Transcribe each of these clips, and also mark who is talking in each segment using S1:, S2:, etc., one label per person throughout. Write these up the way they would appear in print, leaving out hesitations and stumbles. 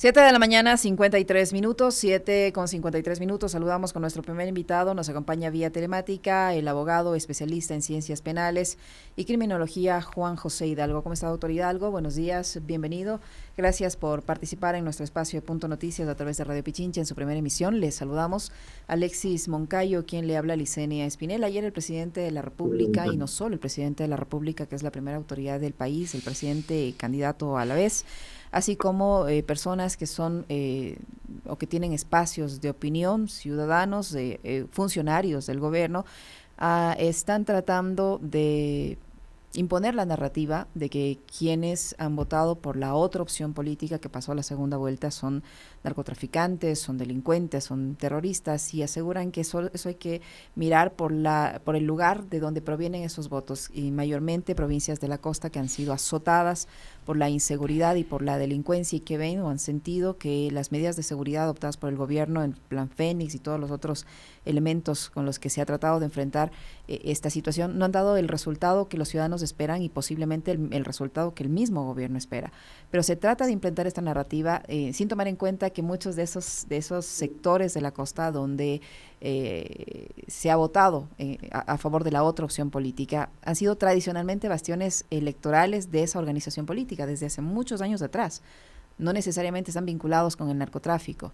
S1: 7 de la mañana, 53 minutos, 7:53 minutos. Saludamos con nuestro primer invitado. Nos acompaña vía telemática el abogado especialista en ciencias penales y criminología, Juan José Hidalgo. ¿Cómo está, doctor Hidalgo? Buenos días, bienvenido. Gracias por participar en nuestro espacio de Punto Noticias a través de Radio Pichincha en su primera emisión. Les saludamos Alexis Moncayo, quien le habla a Licenia Espinel. Ayer el presidente de la República, y no solo el presidente de la República, que es la primera autoridad del país, el presidente candidato a la vez, así como personas que son o que tienen espacios de opinión, ciudadanos, funcionarios del gobierno, están tratando de imponer la narrativa de que quienes han votado por la otra opción política que pasó a la segunda vuelta son narcotraficantes, son delincuentes, son terroristas, y aseguran que eso hay que mirar por el lugar de donde provienen esos votos, y mayormente provincias de la costa que han sido azotadas por la inseguridad y por la delincuencia, y que ven o han sentido que las medidas de seguridad adoptadas por el gobierno, en Plan Fénix y todos los otros elementos con los que se ha tratado de enfrentar esta situación, no han dado el resultado que los ciudadanos esperan, y posiblemente el resultado que el mismo gobierno espera. Pero se trata de implementar esta narrativa sin tomar en cuenta que muchos de esos sectores de la costa donde se ha votado a favor de la otra opción política han sido tradicionalmente bastiones electorales de esa organización política desde hace muchos años atrás. No necesariamente están vinculados con el narcotráfico.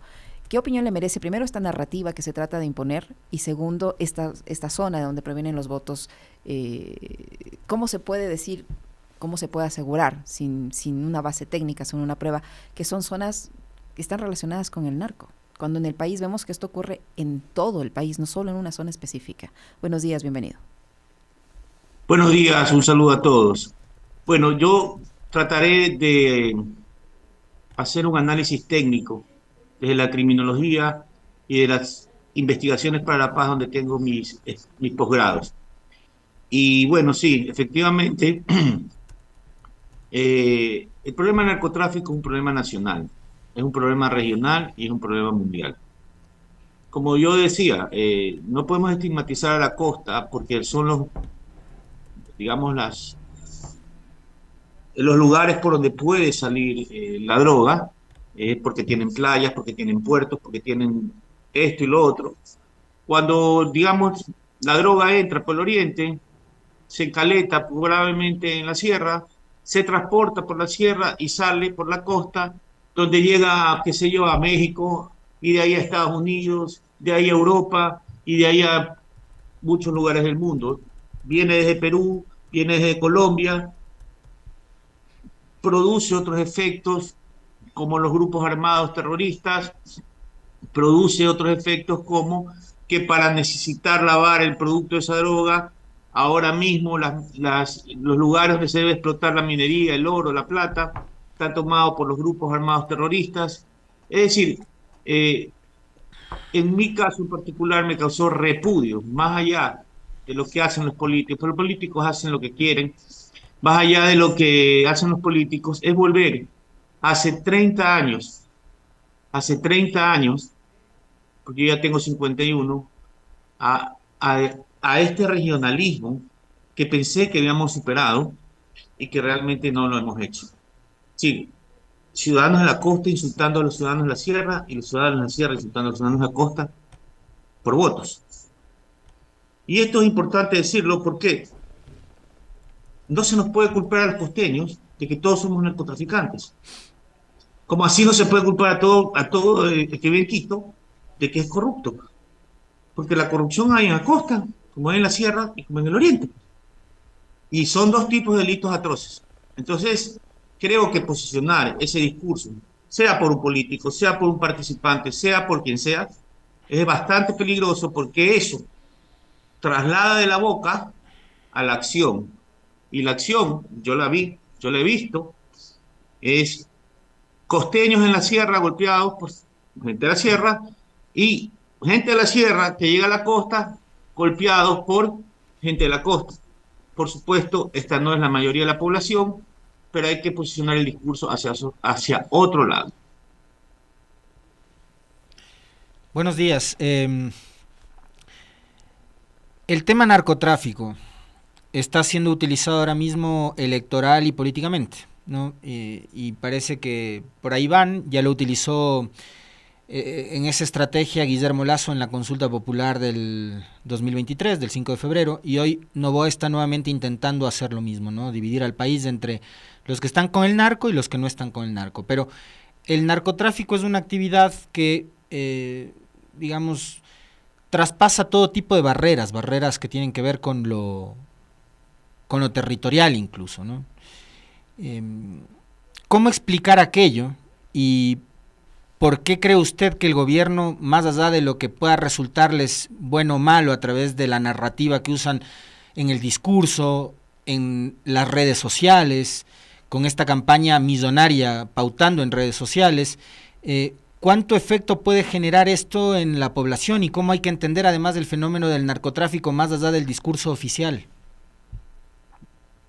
S1: ¿Qué opinión le merece, primero, esta narrativa que se trata de imponer, y segundo, esta zona de donde provienen los votos? ¿Cómo se puede decir, cómo se puede asegurar, sin una base técnica, sin una prueba, que son zonas que están relacionadas con el narco, cuando en el país vemos que esto ocurre en todo el país, no solo en una zona específica? Buenos días, bienvenido.
S2: Buenos días, un saludo a todos. Bueno, yo trataré de hacer un análisis técnico desde la criminología y de las investigaciones para la paz, donde tengo mis posgrados. Y bueno, sí, efectivamente, el problema del narcotráfico es un problema nacional, es un problema regional y es un problema mundial. Como yo decía, no podemos estigmatizar a la costa porque son digamos, los lugares por donde puede salir la droga, porque tienen playas, porque tienen puertos, porque tienen esto y lo otro. Cuando, digamos, la droga entra por el oriente, se encaleta probablemente en la sierra, se transporta por la sierra y sale por la costa, donde llega, qué sé yo, a México, y de ahí a Estados Unidos, de ahí a Europa, y de ahí a muchos lugares del mundo. Viene desde Perú, viene desde Colombia, produce otros efectos como los grupos armados terroristas, produce otros efectos como que para necesitar lavar el producto de esa droga, ahora mismo los lugares donde se debe explotar la minería, el oro, la plata, están tomados por los grupos armados terroristas. Es decir, eh, en mi caso en particular me causó repudio, más allá de lo que hacen los políticos, pero los políticos hacen lo que quieren, más allá de lo que hacen los políticos, es volver hace 30 años, hace 30 años, porque yo ya tengo 51, a este regionalismo que pensé que habíamos superado y que realmente no lo hemos hecho. Sí, ciudadanos de la costa insultando a los ciudadanos de la sierra y los ciudadanos de la sierra insultando a los ciudadanos de la costa por votos. Y esto es importante decirlo porque no se nos puede culpar a los costeños de que todos somos narcotraficantes. Como así no se puede culpar a todo el que vive en Quito de que es corrupto. Porque la corrupción hay en la costa, como hay en la sierra y como en el oriente. Y son dos tipos de delitos atroces. Entonces, creo que posicionar ese discurso, sea por un político, sea por un participante, sea por quien sea, es bastante peligroso, porque eso traslada de la boca a la acción. Y la acción, yo la vi, yo la he visto, es costeños en la sierra golpeados por gente de la sierra, y gente de la sierra que llega a la costa golpeados por gente de la costa. Por supuesto, esta no es la mayoría de la población, pero hay que posicionar el discurso hacia otro lado.
S3: Buenos días. El tema narcotráfico está siendo utilizado ahora mismo electoral y políticamente. ¿no? Y parece que por ahí van, ya lo utilizó en esa estrategia Guillermo Lasso en la consulta popular del 2023, del 5 de febrero, y hoy Noboa está nuevamente intentando hacer lo mismo, ¿no? Dividir al país entre los que están con el narco y los que no están con el narco. Pero el narcotráfico es una actividad que, digamos, traspasa todo tipo de barreras que tienen que ver con lo territorial incluso, ¿no? ¿Cómo explicar aquello y por qué cree usted que el gobierno, más allá de lo que pueda resultarles bueno o malo a través de la narrativa que usan en el discurso, en las redes sociales, con esta campaña millonaria pautando en redes sociales, cuánto efecto puede generar esto en la población y cómo hay que entender además del fenómeno del narcotráfico más allá del discurso oficial?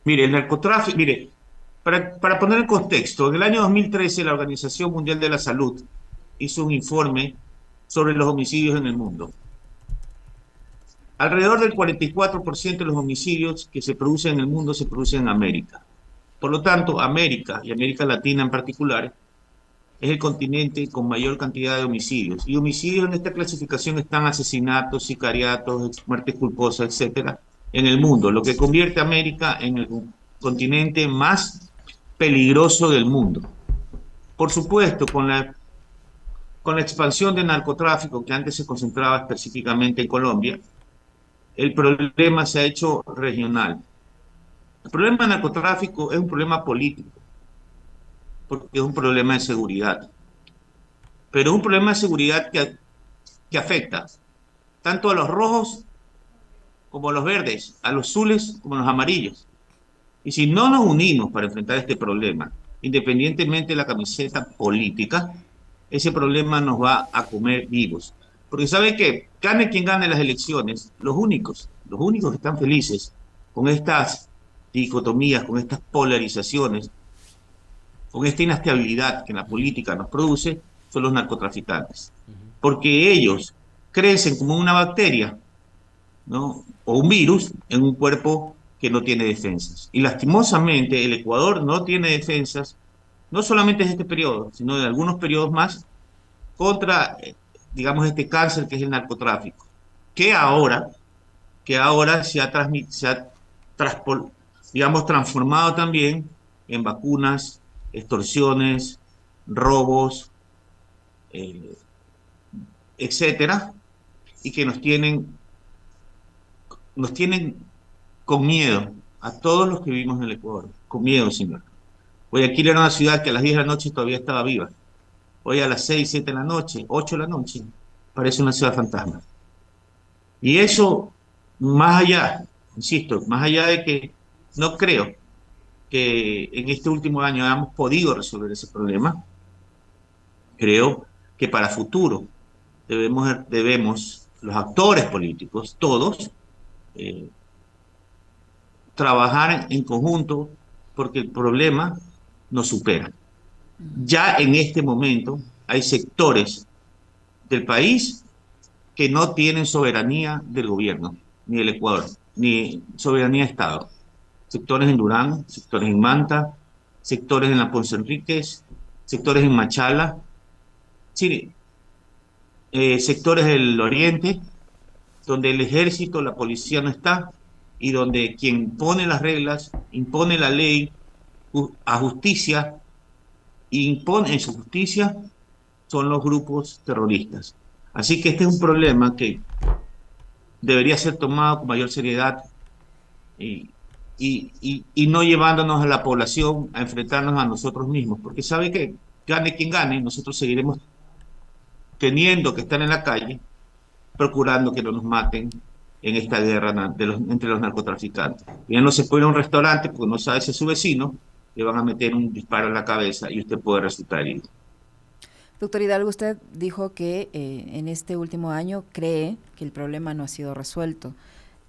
S2: Mire, el narcotráfico, mire, para poner en contexto, en el año 2013 la Organización Mundial de la Salud hizo un informe sobre los homicidios en el mundo. Alrededor del 44% de los homicidios que se producen en el mundo se producen en América. Por lo tanto, América, y América Latina en particular, es el continente con mayor cantidad de homicidios. Y homicidios en esta clasificación están asesinatos, sicariatos, muertes culposas, etcétera, en el mundo, lo que convierte a América en el continente más peligroso del mundo. Por supuesto, con la expansión del narcotráfico, que antes se concentraba específicamente en Colombia, el problema se ha hecho regional. El problema del narcotráfico es un problema político, porque es un problema de seguridad. Pero es un problema de seguridad que afecta tanto a los rojos como a los verdes, a los azules como a los amarillos. Y si no nos unimos para enfrentar este problema, independientemente de la camiseta política, ese problema nos va a comer vivos. Porque sabe que gane quien gane las elecciones, los únicos que están felices con estas dicotomías, con estas polarizaciones, con esta inestabilidad que la política nos produce, son los narcotraficantes. Porque ellos crecen como una bacteria, ¿no? O un virus en un cuerpo que no tiene defensas. Y lastimosamente el Ecuador no tiene defensas, no solamente de este periodo, sino de algunos periodos más, contra, digamos, este cáncer que es el narcotráfico, que ahora se ha digamos, transformado también en vacunas, extorsiones, robos, eh, etcétera, y que nos tienen con miedo a todos los que vivimos en el Ecuador, con miedo, señor. Guayaquil era una ciudad que a las 10 de la noche todavía estaba viva. Hoy a las 6, 7 de la noche, 8 de la noche, parece una ciudad fantasma. Y eso, más allá, insisto, más allá de que no creo que en este último año hayamos podido resolver ese problema, creo que para futuro debemos los actores políticos, todos, eh, trabajar en conjunto porque el problema nos supera. Ya en este momento hay sectores del país que no tienen soberanía del gobierno, ni del Ecuador, ni soberanía de Estado. Sectores en Durán, sectores en Manta, sectores en la Ponce Enríquez, sectores en Machala, sí, sectores del Oriente, donde el ejército, la policía no está, y donde quien pone las reglas, impone la ley a justicia, e impone en su justicia, son los grupos terroristas. Así que este es un problema que debería ser tomado con mayor seriedad y, y no llevándonos a la población a enfrentarnos a nosotros mismos, porque sabe que gane quien gane, nosotros seguiremos teniendo que estar en la calle procurando que no nos maten en esta guerra entre los narcotraficantes. Ya no se puede ir a un restaurante porque no sabe si es su vecino, le van a meter un disparo en la cabeza y usted puede resultar herido.
S1: Doctor Hidalgo, usted dijo que en este último año cree que el problema no ha sido resuelto.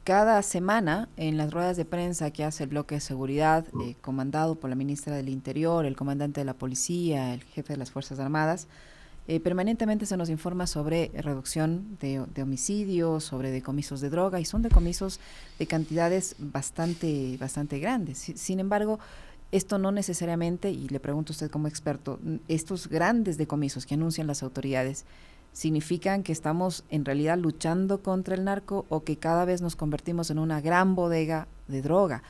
S1: Cada semana, en las ruedas de prensa que hace el bloque de seguridad, comandado por la ministra del Interior, el comandante de la policía, el jefe de las Fuerzas Armadas, permanentemente se nos informa sobre reducción de homicidios, sobre decomisos de droga, y son decomisos de cantidades bastante grandes. Sin embargo, esto no necesariamente, y le pregunto a usted como experto, estos grandes decomisos que anuncian las autoridades, ¿significan que estamos en realidad luchando contra el narco o que cada vez nos convertimos en una gran bodega de droga?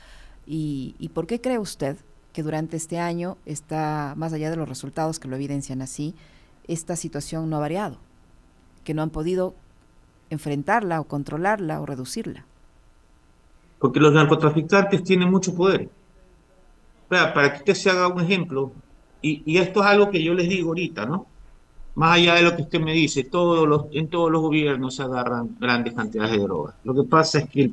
S1: ¿Y por qué cree usted que durante este año está, más allá de los resultados que lo evidencian así, esta situación no ha variado, que no han podido enfrentarla o controlarla o reducirla?
S2: Porque los narcotraficantes tienen mucho poder. Para que usted se haga un ejemplo, y esto es algo que yo les digo ahorita, ¿no? Más allá de lo que usted me dice, en todos los gobiernos se agarran grandes cantidades de drogas. Lo que pasa es que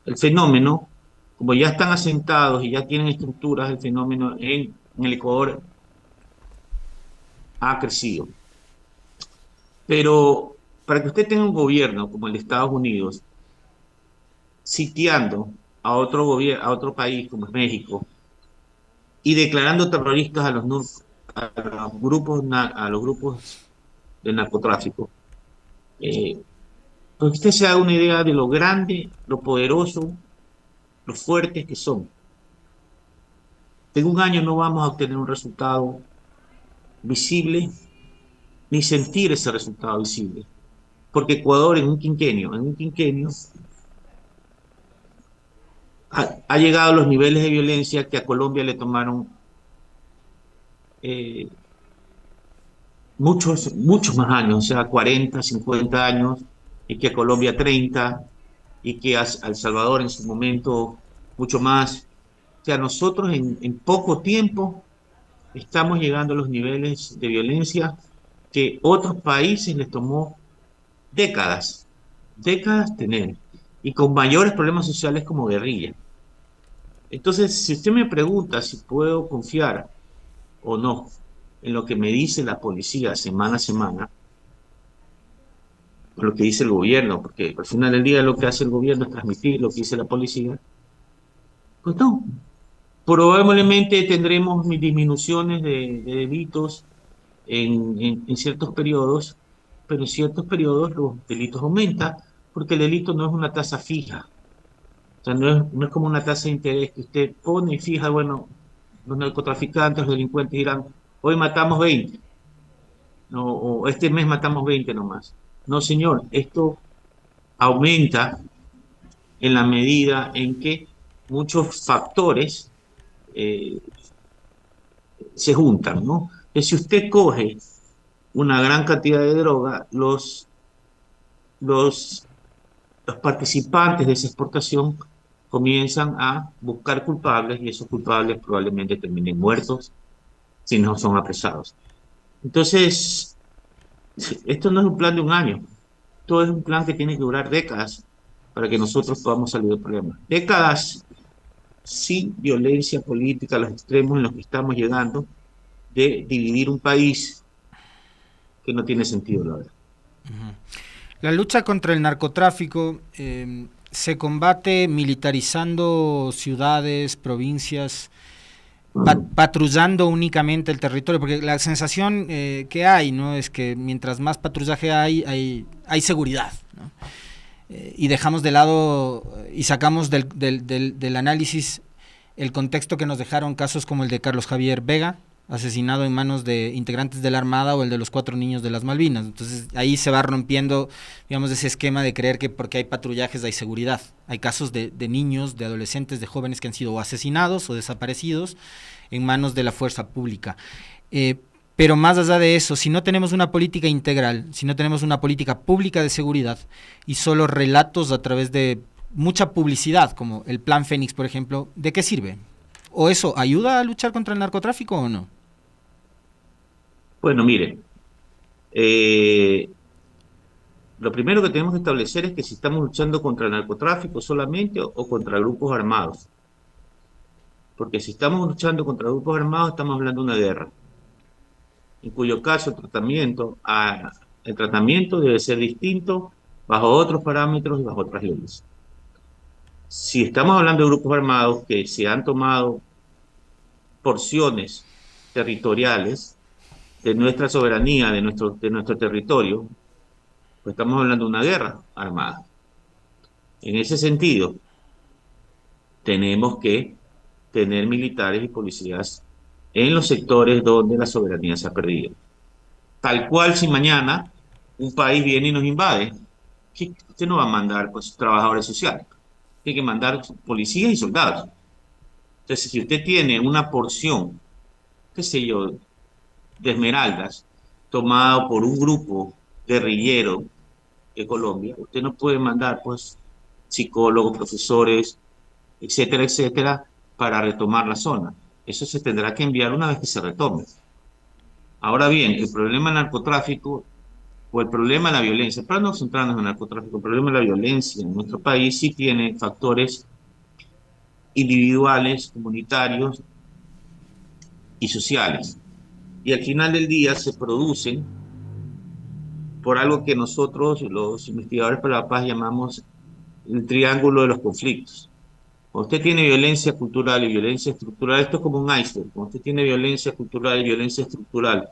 S2: el fenómeno, como ya están asentados y ya tienen estructuras, el fenómeno en el Ecuador ha crecido. Pero para que usted tenga un gobierno como el de Estados Unidos, sitiando a otro país como es México, y declarando terroristas a los grupos de narcotráfico, pues usted se da una idea de lo grande, lo poderoso, lo fuertes que son. En un año no vamos a obtener un resultado visible ni sentir ese resultado visible, porque Ecuador en un quinquenio ha llegado a los niveles de violencia que a Colombia le tomaron eh, muchos más años, o sea, 40, 50 años, y que a Colombia 30, y que a El Salvador en su momento mucho más. O sea, nosotros en poco tiempo estamos llegando a los niveles de violencia que otros países les tomó décadas tener, y con mayores problemas sociales como guerrilla. Entonces, si usted me pregunta si puedo confiar o no en lo que me dice la policía semana a semana, o lo que dice el gobierno, porque al final del día lo que hace el gobierno es transmitir lo que dice la policía, pues no. Probablemente tendremos disminuciones de delitos en ciertos periodos, pero en ciertos periodos los delitos aumentan porque el delito no es una tasa fija. O sea, no es como una tasa de interés que usted pone y fija, bueno, los narcotraficantes, los delincuentes dirán, hoy matamos 20, no, o este mes matamos 20 nomás. No, señor, esto aumenta en la medida en que muchos factores eh, se juntan, ¿no? Que si usted coge una gran cantidad de droga, los, los participantes de esa exportación comienzan a buscar culpables y esos culpables probablemente terminen muertos si no son apresados. Entonces, esto no es un plan de un año, todo es un plan que tiene que durar décadas para que nosotros podamos salir del problema. Décadas sin violencia política a los extremos en los que estamos llegando, de dividir un país que no tiene sentido, la verdad.
S3: La lucha contra el narcotráfico se combate militarizando ciudades, provincias, patrullando únicamente el territorio, porque la sensación que hay, ¿no?, es que mientras más patrullaje hay seguridad, ¿no? Y dejamos de lado y sacamos del análisis el contexto que nos dejaron casos como el de Carlos Javier Vega, asesinado en manos de integrantes de la Armada, o el de los 4 niños de las Malvinas. Entonces ahí se va rompiendo, digamos, ese esquema de creer que porque hay patrullajes hay seguridad. Hay casos de niños, de adolescentes, de jóvenes que han sido asesinados o desaparecidos en manos de la fuerza pública. Pero más allá de eso, si no tenemos una política integral, si no tenemos una política pública de seguridad y solo relatos a través de mucha publicidad, como el Plan Fénix, por ejemplo, ¿de qué sirve? ¿O eso ayuda a luchar contra el narcotráfico o no?
S2: Bueno, mire, lo primero que tenemos que establecer es que si estamos luchando contra el narcotráfico solamente o contra grupos armados. Porque si estamos luchando contra grupos armados, estamos hablando de una guerra, en cuyo caso el tratamiento debe ser distinto bajo otros parámetros y bajo otras leyes. Si estamos hablando de grupos armados que se han tomado porciones territoriales de nuestra soberanía, de nuestro territorio, pues estamos hablando de una guerra armada. En ese sentido, tenemos que tener militares y policías en los sectores donde la soberanía se ha perdido. Tal cual si mañana un país viene y nos invade, usted no va a mandar pues, trabajadores sociales, tiene que mandar policías y soldados. Entonces, si usted tiene una porción, qué sé yo, de esmeraldas tomado por un grupo guerrillero de Colombia, usted no puede mandar pues psicólogos, profesores, etcétera, etcétera, para retomar la zona. Eso se tendrá que enviar una vez que se retome. Ahora bien, el problema del narcotráfico o el problema de la violencia, para no centrarnos en el narcotráfico, el problema de la violencia en nuestro país sí tiene factores individuales, comunitarios y sociales. Y al final del día se producen por algo que nosotros, los investigadores para la paz, llamamos el triángulo de los conflictos. Cuando usted tiene violencia cultural y violencia estructural, esto es como un iceberg. Cuando usted tiene violencia cultural y violencia estructural,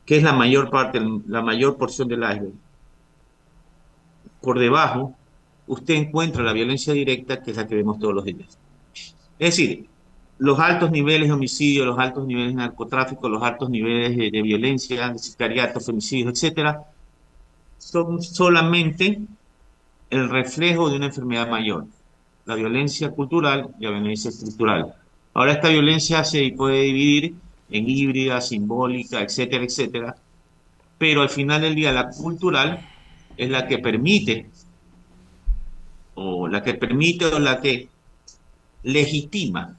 S2: que es la mayor parte, la mayor porción del iceberg, por debajo, usted encuentra la violencia directa, que es la que vemos todos los días. Es decir, los altos niveles de homicidio, los altos niveles de narcotráfico, los altos niveles de violencia, de sicariato, femicidios, etcétera, son solamente el reflejo de una enfermedad mayor, la violencia cultural y la violencia estructural. Ahora esta violencia se puede dividir en híbrida, simbólica, etcétera, etcétera, pero al final del día la cultural es la que permite, o la que legitima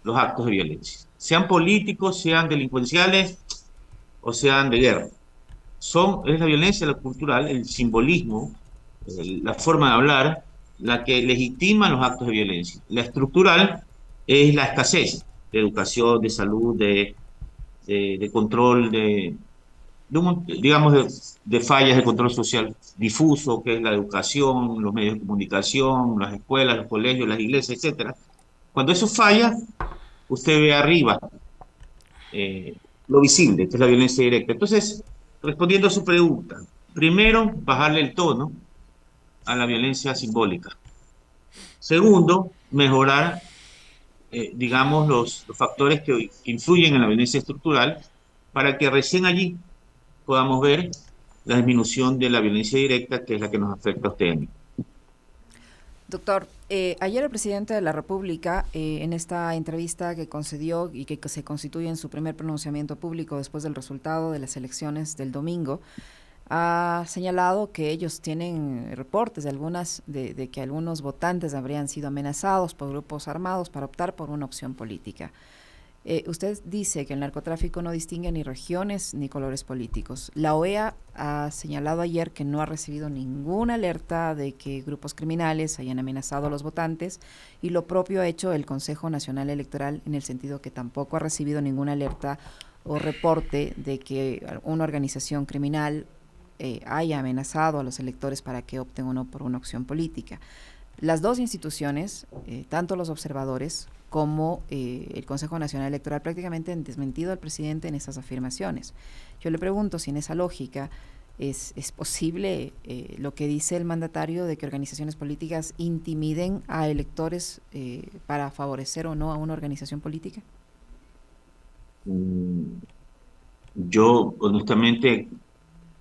S2: los actos de violencia, sean políticos, sean delincuenciales o sean de guerra. Es la violencia, la cultural, el simbolismo, la forma de hablar, la que legitima los actos de violencia. La estructural es la escasez de educación, de salud, de control, digamos, de fallas de control social difuso, que es la educación, los medios de comunicación, las escuelas, los colegios, las iglesias, etcétera. Cuando eso falla, usted ve arriba lo visible, que es la violencia directa. Entonces, respondiendo a su pregunta, primero, bajarle el tono a la violencia simbólica. Segundo, mejorar, digamos, los factores que influyen en la violencia estructural para que recién allí podamos ver la disminución de la violencia directa, que es la que nos afecta a usted.
S1: Doctor, ayer el presidente de la República, en esta entrevista que concedió y que se constituye en su primer pronunciamiento público después del resultado de las elecciones del domingo, ha señalado que ellos tienen reportes de que algunos votantes habrían sido amenazados por grupos armados para optar por una opción política. Usted dice que el narcotráfico no distingue ni regiones ni colores políticos. La OEA ha señalado ayer que no ha recibido ninguna alerta de que grupos criminales hayan amenazado a los votantes, y lo propio ha hecho el Consejo Nacional Electoral, en el sentido que tampoco ha recibido ninguna alerta o reporte de que una organización criminal haya amenazado a los electores para que opten o no por una opción política. Las dos instituciones, tanto los observadores como el Consejo Nacional Electoral, prácticamente han desmentido al presidente en esas afirmaciones. Yo le pregunto si en esa lógica es posible lo que dice el mandatario de que organizaciones políticas intimiden a electores para favorecer o no a una organización política.
S2: Yo, honestamente,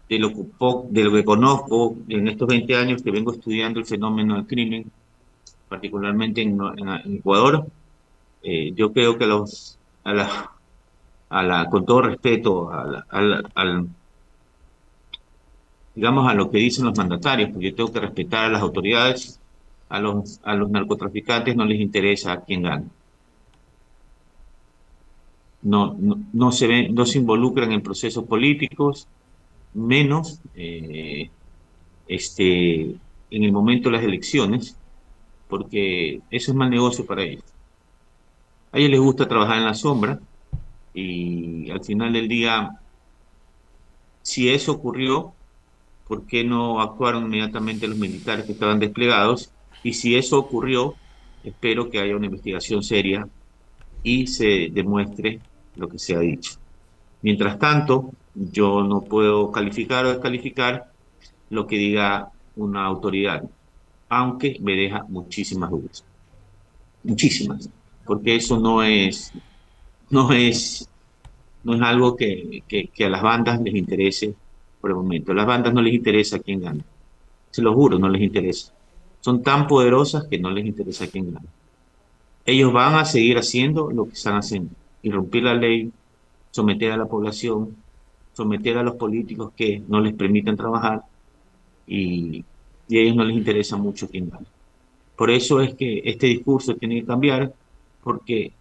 S2: de lo que conozco en estos 20 años que vengo estudiando el fenómeno del crimen, particularmente en Ecuador, yo creo que con todo respeto digamos, a lo que dicen los mandatarios, porque yo tengo que respetar a las autoridades, a los narcotraficantes no les interesa quién gana. No se involucran en procesos políticos, menos en el momento de las elecciones, porque eso es mal negocio para ellos. A ellos les gusta trabajar en la sombra y al final del día, si eso ocurrió, ¿por qué no actuaron inmediatamente los militares que estaban desplegados? Y si eso ocurrió, espero que haya una investigación seria y se demuestre lo que se ha dicho. Mientras tanto, yo no puedo calificar o descalificar lo que diga una autoridad, aunque me deja muchísimas dudas. Muchísimas. porque eso no es, no es algo que a las bandas les interese por el momento. A las bandas no les interesa quién gana, se lo juro, no les interesa. Son tan poderosas que no les interesa quién gana. Ellos van a seguir haciendo lo que están haciendo, irrumpir la ley, someter a la población, someter a los políticos que no les permiten trabajar y a ellos no les interesa mucho quién gana. Por eso es que este discurso tiene que cambiar, porque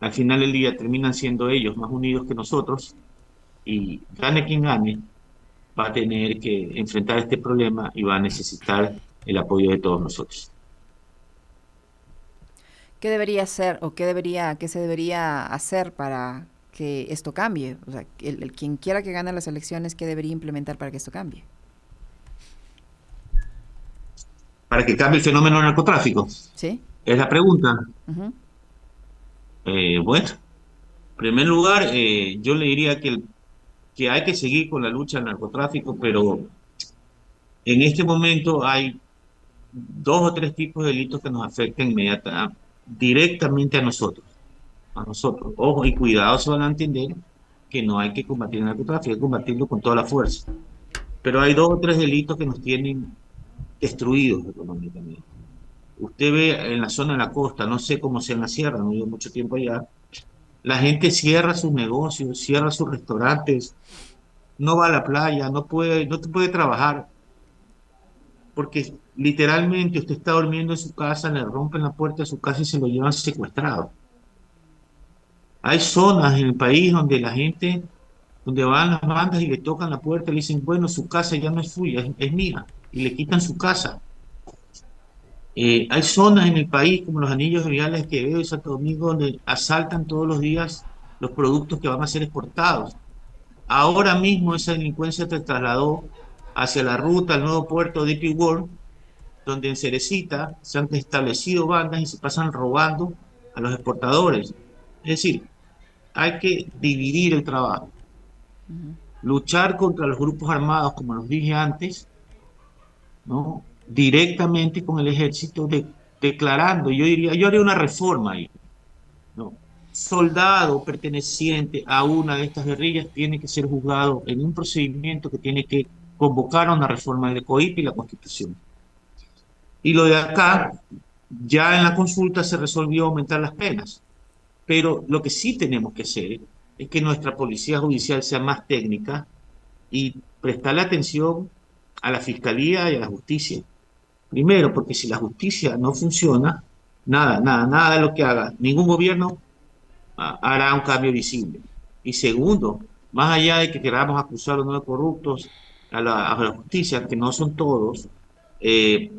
S2: al final del día terminan siendo ellos más unidos que nosotros y gane quien gane, va a tener que enfrentar este problema y va a necesitar el apoyo de todos nosotros.
S1: ¿Qué debería ser o qué se debería hacer para que esto cambie? O sea, quien quiera que gane las elecciones, ¿qué debería implementar para que esto cambie?
S2: Para que cambie el fenómeno del narcotráfico,
S1: ¿Sí?
S2: es la pregunta.
S1: Uh-huh.
S2: Bueno, en primer lugar, yo le diría que hay que seguir con la lucha al narcotráfico, pero en este momento hay dos o tres tipos de delitos que nos afectan directamente a nosotros. A nosotros. Ojo y cuidado, se van a entender que no hay que combatir el narcotráfico, hay que combatirlo con toda la fuerza. Pero hay dos o tres delitos que nos tienen destruidos económicamente. Usted ve en la zona de la costa, no sé cómo sea en la sierra, no llevo mucho tiempo allá, la gente cierra sus negocios, cierra sus restaurantes, no va a la playa, no te puede trabajar, porque literalmente usted está durmiendo en su casa, le rompen la puerta de su casa y se lo llevan secuestrado. Hay zonas en el país donde la gente, donde van las bandas y le tocan la puerta y le dicen, bueno, su casa ya no es suya, es mía, y le quitan su casa. Hay zonas en el país, como los Anillos Viales que veo y Santo Domingo, donde asaltan todos los días los productos que van a ser exportados. Ahora mismo esa delincuencia se trasladó hacia la ruta al nuevo puerto de D.P. World, donde en Cerecita se han establecido bandas y se pasan robando a los exportadores. Es decir, hay que dividir el trabajo,
S1: Uh-huh.
S2: luchar contra los grupos armados, como los dije antes, ¿no? Directamente con el ejército, declarando, yo haría una reforma ahí, ¿no? Soldado perteneciente a una de estas guerrillas tiene que ser juzgado en un procedimiento que tiene que convocar a una reforma del COIP y la Constitución. Y lo de acá, ya en la consulta se resolvió aumentar las penas. Pero lo que sí tenemos que hacer es que nuestra policía judicial sea más técnica y prestarle atención a la fiscalía y a la justicia. Primero, porque si la justicia no funciona, nada de lo que haga, ningún gobierno hará un cambio visible. Y segundo, más allá de que queramos acusar a los no corruptos, a la justicia, que no son todos, eh,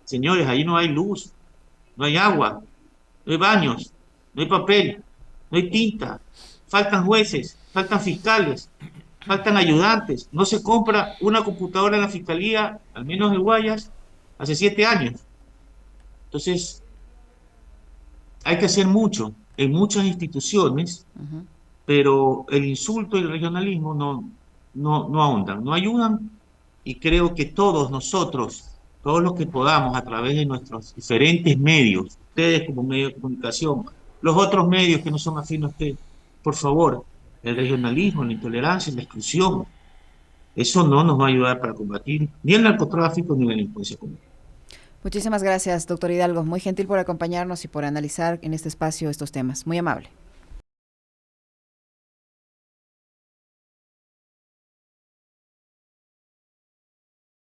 S2: señores, ahí no hay luz, no hay agua, no hay baños, no hay papel, no hay tinta, faltan jueces, faltan fiscales, faltan ayudantes, no se compra una computadora en la fiscalía, al menos en Guayas, hace 7 años. Entonces, hay que hacer mucho en muchas instituciones,
S1: Uh-huh.
S2: pero el insulto y el regionalismo no ahondan, no ayudan, y creo que todos nosotros, todos los que podamos a través de nuestros diferentes medios, ustedes como medio de comunicación, los otros medios que no son afines a usted, por favor, el regionalismo, la intolerancia, la exclusión, eso no nos va a ayudar para combatir ni el narcotráfico ni la delincuencia común.
S1: Muchísimas gracias, doctor Hidalgo. Muy gentil por acompañarnos y por analizar en este espacio estos temas. Muy amable.